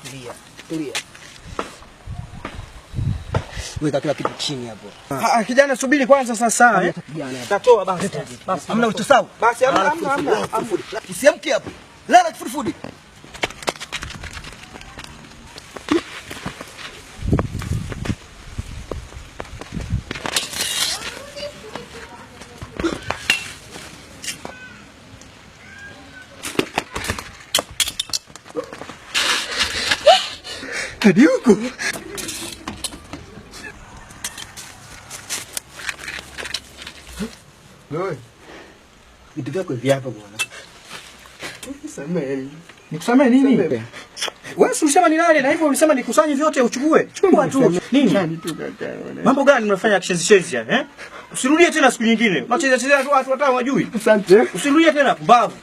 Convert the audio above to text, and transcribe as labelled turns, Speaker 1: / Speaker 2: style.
Speaker 1: Tulia. Tulia. Weka kila kitu chini hapo.
Speaker 2: Kijana subiri kwanza sasa Tatoa basi.
Speaker 1: Basi hamna utusau.
Speaker 2: Basi hamna.
Speaker 1: Usiamke hapo. Lala kifudifudi.
Speaker 2: Hadi huko.
Speaker 1: Wewe. Vitu vyako hivi hapa bwana.
Speaker 2: Nisamehe. Nikusamehe nini? Wewe ulisema ni nani na hivyo ulisema nikusanye vyote uchukue. Chukua tu. Nini? Mambo gani mnafanya kishenzi Usirudie tena siku nyingine. Unacheza tu watu hata hawajui.
Speaker 1: Asante.
Speaker 2: Usirudie tena pumbavu.